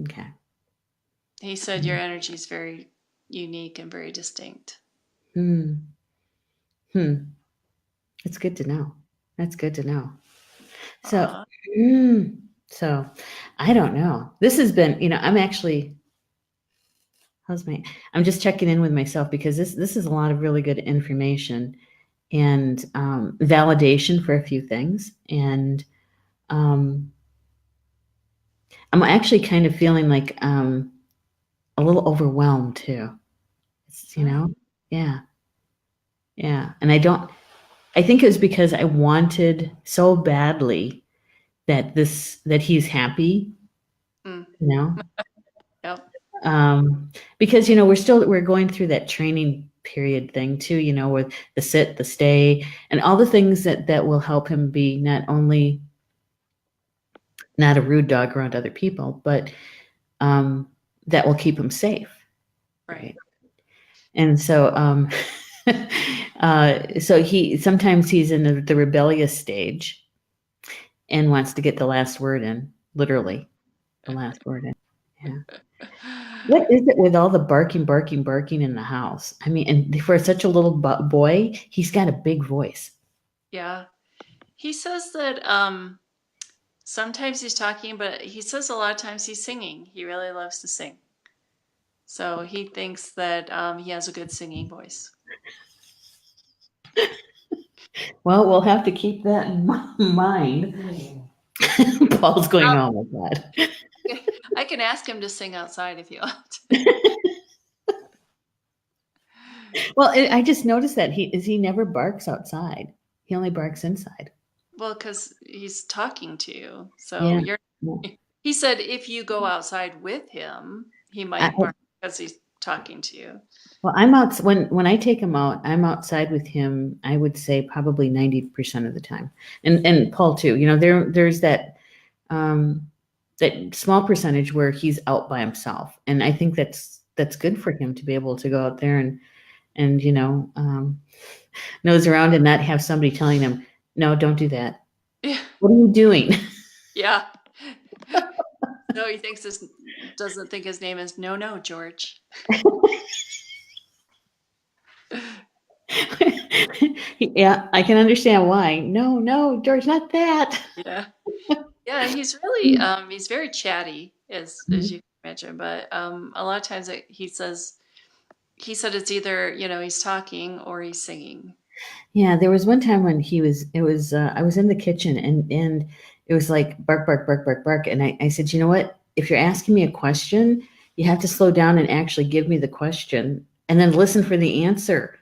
Okay. He said your energy is very unique and very distinct. It's good to know. That's good to know. So, so I don't know. This has been, I'm actually, I'm just checking in with myself, because this is a lot of really good information and validation for a few things. And I'm actually kind of feeling like a little overwhelmed too. Yeah. And I think it was because I wanted so badly that he's happy, Yep. Because, we're going through that training period thing too, with the sit, the stay, and all the things that will help him be not only not a rude dog around other people, but that will keep him safe. Right. And so, so sometimes he's in the rebellious stage and wants to get the last word in, literally the last word in. Yeah. What is it with all the barking in the house? I mean, and for such a little boy, he's got a big voice. Yeah. He says that sometimes he's talking, but he says a lot of times he's singing. He really loves to sing. So he thinks that he has a good singing voice. Well, we'll have to keep that in mind. Paul's going, oh my God. I can ask him to sing outside if you want. Well, I just noticed that he never barks outside. He only barks inside. Well, because he's talking to you. So he said if you go outside with him, he might bark because he's talking to you. Well, I'm out when I take him out. I'm outside with him. I would say probably 90% of the time, and Paul too. There's that that small percentage where he's out by himself, and I think that's good for him to be able to go out there and nose around and not have somebody telling him, no, don't do that. Yeah. What are you doing? Yeah. No, he doesn't think his name is No, George. Yeah, I can understand why. No, George, not that. Yeah. Yeah, he's really he's very chatty, as you can imagine. But a lot of times he said it's either he's talking or he's singing. Yeah, there was one time when I was in the kitchen and it was like bark, bark, bark, bark, bark, and I said, you know what? If you're asking me a question, you have to slow down and actually give me the question, and then listen for the answer.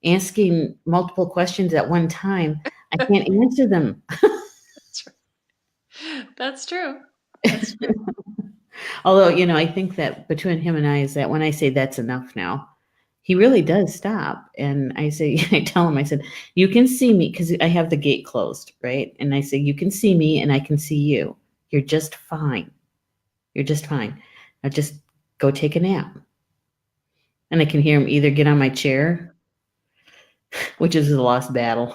Asking multiple questions at one time, I can't answer them. That's true. That's true. Although, I think that between him and I is that when I say that's enough now, he really does stop. And I tell him, I said, you can see me, because I have the gate closed, right? And I say, you can see me and I can see you. You're just fine. You're just fine. Now just go take a nap. And I can hear him either get on my chair, which is a lost battle.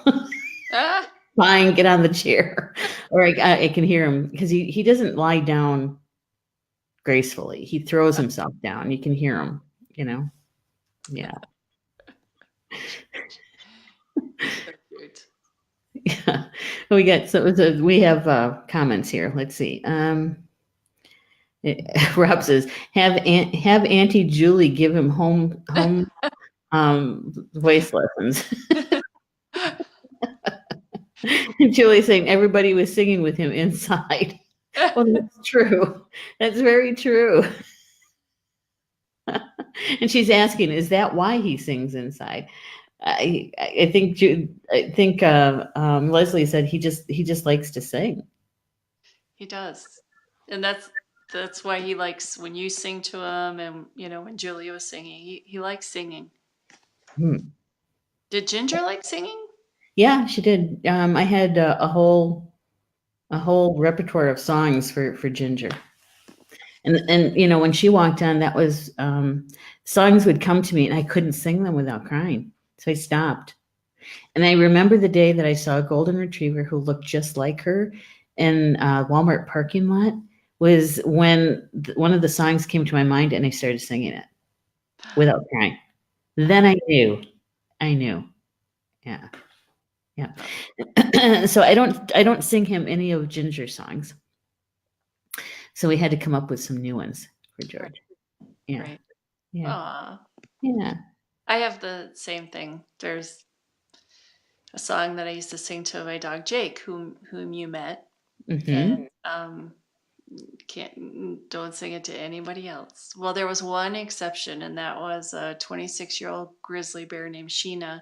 Fine, get on the chair. Or I can hear him, because he doesn't lie down gracefully. He throws himself down. You can hear him, Yeah. So cute. Yeah. We have comments here. Let's see. Rob says, have Auntie Julie give him home voice lessons. And Julie's saying everybody was singing with him inside. Well, that's true. That's very true. And she's asking, is that why he sings inside? I think Leslie said he just likes to sing. He does. And that's why he likes when you sing to him, and when Julia was singing, he likes singing. Hmm. Did Ginger like singing? Yeah, she did. I had a whole repertoire of songs for Ginger. And when she walked on, that was songs would come to me, and I couldn't sing them without crying, so I stopped. And I remember the day that I saw a golden retriever who looked just like her in a Walmart parking lot was when one of the songs came to my mind, and I started singing it without crying. Then I knew, yeah, yeah. So I don't sing him any of Ginger's songs. So we had to come up with some new ones for George. Yeah, Right. yeah, Aw. yeah. I have the same thing. There's a song that I used to sing to my dog Jake, whom you met, Mm-hmm. and don't sing it to anybody else. Well, there was one exception, and that was a 26-year-old grizzly bear named Sheena,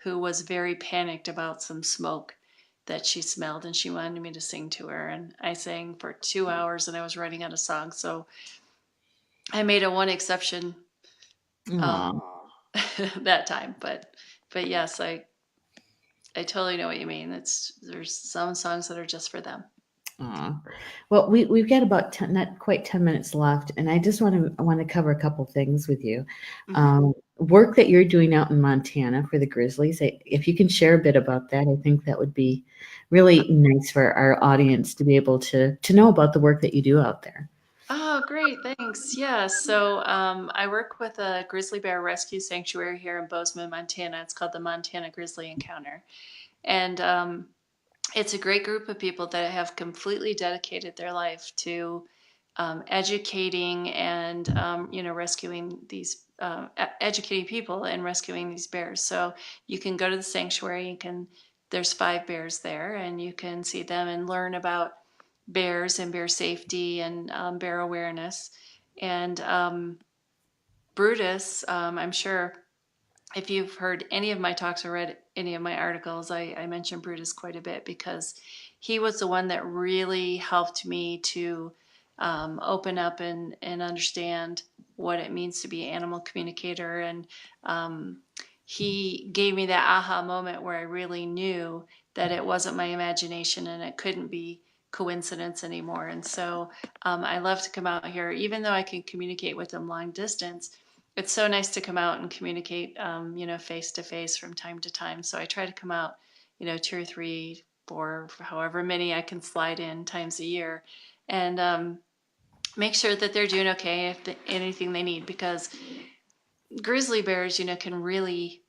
who was very panicked about some smoke that she smelled, and she wanted me to sing to her. And I sang for 2 hours, and I was running out of songs, so I made a one exception Aw. that time. But yes, I totally know what you mean. There's some songs that are just for them. Aw. Well, we've got about 10, not quite 10 minutes left, and I just want to cover a couple things with you. Mm-hmm. Work that you're doing out in Montana for the Grizzlies. If you can share a bit about that, I think that would be really nice for our audience to be able to know about the work that you do out there. Oh, great. Thanks. Yeah. So I work with a grizzly bear rescue sanctuary here in Bozeman, Montana. It's called the Montana Grizzly Encounter. And it's a great group of people that have completely dedicated their life to educating and, rescuing these, educating people and rescuing these bears. So you can go to the sanctuary, there's 5 bears there, and you can see them and learn about bears and bear safety and bear awareness. And Brutus, I'm sure if you've heard any of my talks or read any of my articles, I mention Brutus quite a bit because he was the one that really helped me to open up and understand what it means to be an animal communicator. And he gave me that aha moment where I really knew that it wasn't my imagination and it couldn't be coincidence anymore. And so I love to come out here, even though I can communicate with them long distance. It's so nice to come out and communicate, face to face from time to time. So I try to come out, 2 or 3, 4, however many I can slide in times a year, and make sure that they're doing okay if anything they need, because grizzly bears, can really,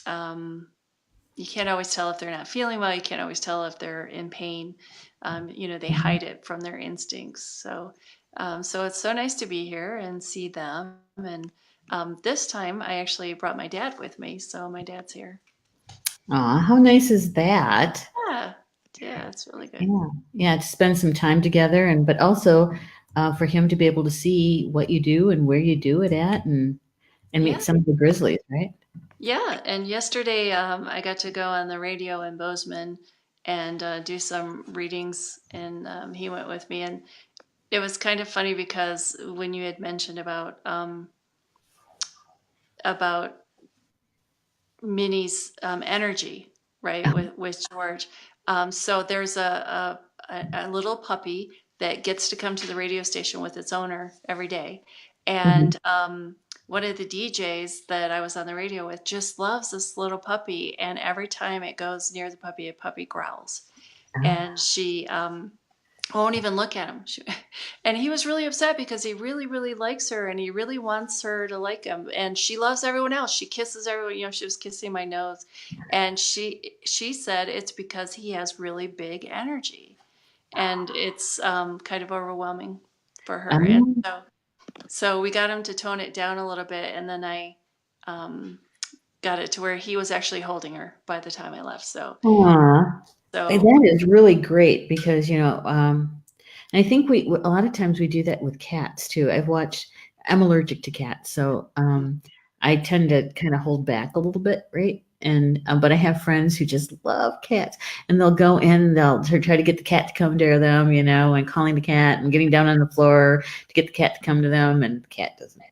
you can't always tell if they're not feeling well. You can't always tell if they're in pain. They hide it from their instincts. So it's so nice to be here and see them. And this time I actually brought my dad with me. So my dad's here. Aw, how nice is that? Yeah. Yeah, it's really good. Yeah, yeah, to spend some time together, but also for him to be able to see what you do and where you do it at, and meet Yeah. some of the Grizzlies, right? Yeah. And yesterday I got to go on the radio in Bozeman and do some readings, and he went with me. And it was kind of funny because when you had mentioned about Minnie's energy, right, with George. So there's a little puppy that gets to come to the radio station with its owner every day. Mhm. And one of the DJs that I was on the radio with just loves this little puppy. And every time it goes near the puppy, a puppy growls. Ah, And she won't even look at him. And he was really upset because he really, really likes her and he really wants her to like him. And she loves everyone else. She kisses everyone. You know, she was kissing my nose. And she said it's because he has really big energy. And it's kind of overwhelming for her. And Um, so we got him to tone it down a little bit. And then I got it to where he was actually holding her by the time I left. aw. So That is really great because, and I think a lot of times we do that with cats too. I'm allergic to cats, so I tend to kind of hold back a little bit, right? And but I have friends who just love cats, and they'll go in, they'll try to get the cat to come to them, and calling the cat and getting down on the floor to get the cat to come to them, and the cat doesn't.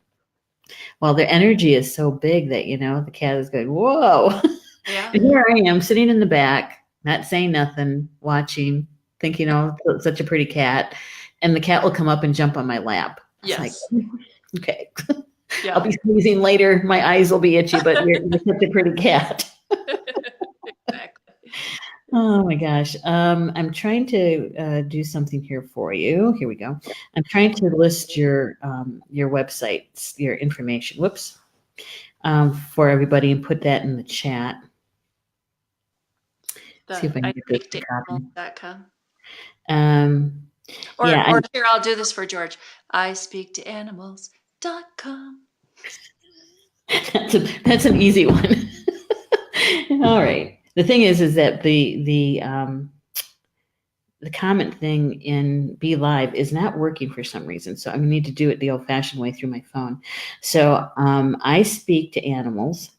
Well, their energy is so big that the cat is going, whoa. yeah. And here I am sitting in the back, not saying nothing, watching, thinking, oh, such a pretty cat. And the cat will come up and jump on my lap. It's Yes. like, okay, Yeah. I'll be sneezing later. My eyes will be itchy, but you're such a pretty cat. Exactly. Oh my gosh. I'm trying to do something here for you. Here we go. I'm trying to list your websites, your information. Whoops. For everybody and put that in the chat. See if I can get this to copy. iSpeakToAnimals.com. Or here, I'll do this for George. iSpeakToAnimals.com. That's an easy one. All right. The thing is that the comment thing in Be Live is not working for some reason. So I'm gonna need to do it the old-fashioned way through my phone. So I speak to animals.com.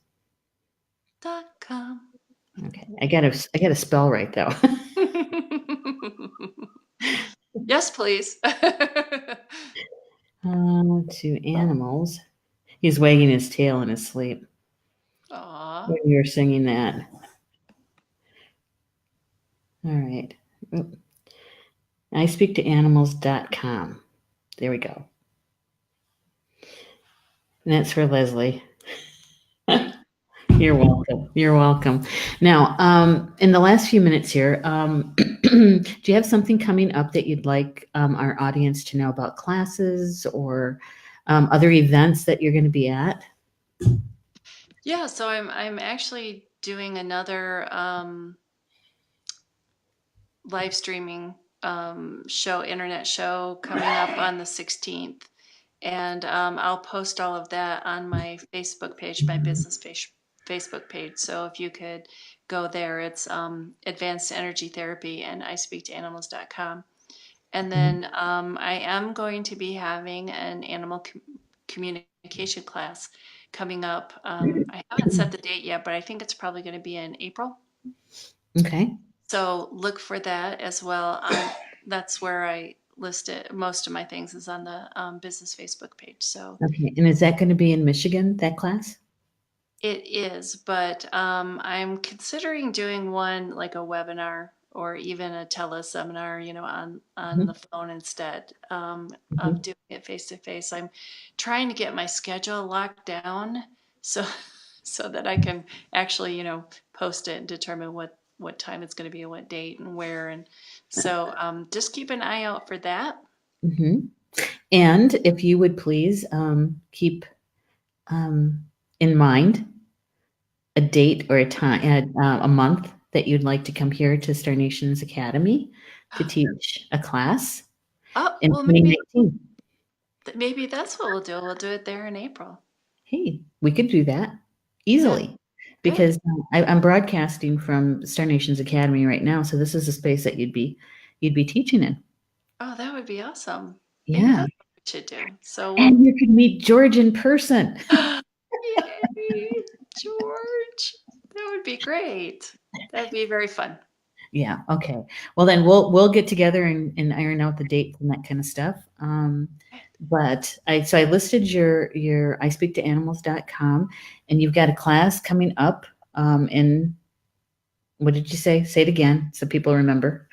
Okay, I gotta spell right though. Yes, please. To animals. He's wagging his tail in his sleep. Aww. When you're singing that. All right. I speak to animals.com. There we go. And that's for Leslie. You're welcome. You're welcome. Now, in the last few minutes here, do you have something coming up that you'd like our audience to know about, classes or other events that you're going to be at? Yeah, so I'm actually doing another live streaming internet show coming up on the 16th. And I'll post all of that on my Facebook page, my business Facebook page. So if you could go there, it's Advanced Energy Therapy and iSpeakToAnimals.com. And then I am going to be having an animal communication class coming up. I haven't set the date yet, but I think it's probably going to be in April. Okay. So look for that as well. That's where I listed most of my things is on the business Facebook page. So okay, and is that going to be in Michigan, that class? it is, but I'm considering doing one like a webinar or even a teleseminar, on the phone instead of doing it face to face. I'm trying to get my schedule locked down so that I can actually, post it and determine what time it's going to be and what date and where. And so just keep an eye out for that. Mm-hmm. And if you would please keep in mind a date or a time, a month that you'd like to come here to Star Nations Academy to teach a class in 2019. Maybe that's what we'll do. We'll do it there in April. Hey, we could do that easily because I'm broadcasting from Star Nations Academy right now. So this is a space that you'd be teaching in. Oh, that would be awesome. Yeah. Maybe that's what we should do. So and you could meet George in person. Yay, George. That would be great. That'd be very fun. Yeah. Okay. Well, then we'll get together and iron out the dates and that kind of stuff. But I listed your iSpeakToAnimals.com, and you've got a class coming up in, what did you say? Say it again so people remember.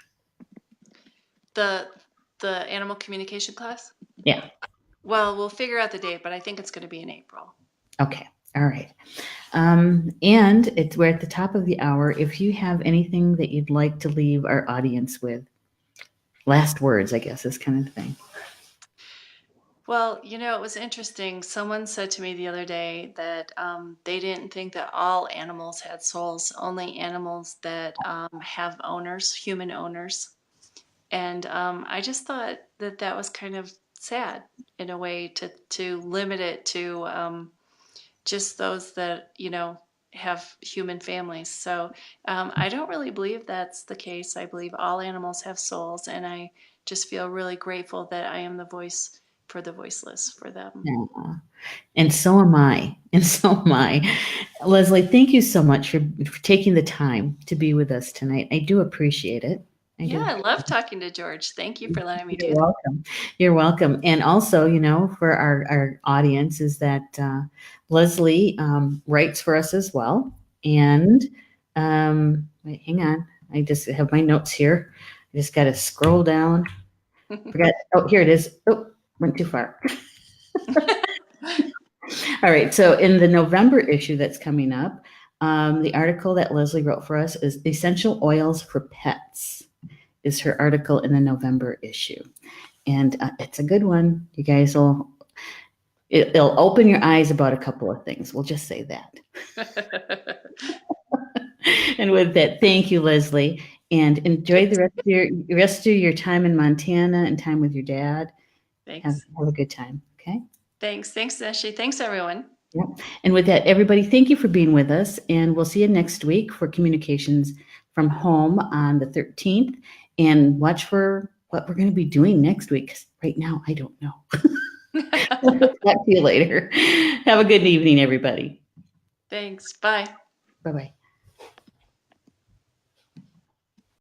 The animal communication class? Yeah. Well, we'll figure out the date, but I think it's going to be in April. Okay. All right. And we're at the top of the hour. If you have anything that you'd like to leave our audience with, last words, I guess, this kind of thing. Well, it was interesting. Someone said to me the other day that they didn't think that all animals had souls, only animals that have owners, human owners. And I just thought that that was kind of sad in a way to limit it to just those that, have human families. So I don't really believe that's the case. I believe all animals have souls. And I just feel really grateful that I am the voice for the voiceless for them. Yeah. And so am I. And so am I. Leslie, thank you so much for taking the time to be with us tonight. I do appreciate it. Yeah, I love talking to George. Thank you for letting me do You're that. welcome. You're welcome. And also, for our audience is that Leslie writes for us as well. And wait, hang on. I just have my notes here. I just got to scroll down. Forgot. Oh, here it is. Oh, went too far. All right. So in the November issue that's coming up, the article that Leslie wrote for us is Essential Oils for Pets is her article in the November issue. And it's a good one. You guys it'll open your eyes about a couple of things. We'll just say that. And with that, thank you, Leslie. And enjoy the rest of your time in Montana and time with your dad. Thanks. Have a good time. Okay. Thanks, Neshi. Thanks, everyone. Yeah. And with that, everybody, thank you for being with us. And we'll see you next week for Communications from Home on the 13th. And watch for what we're going to be doing next week. Right now, I don't know. Talk to you later. Have a good evening, everybody. Thanks. Bye. Bye-bye.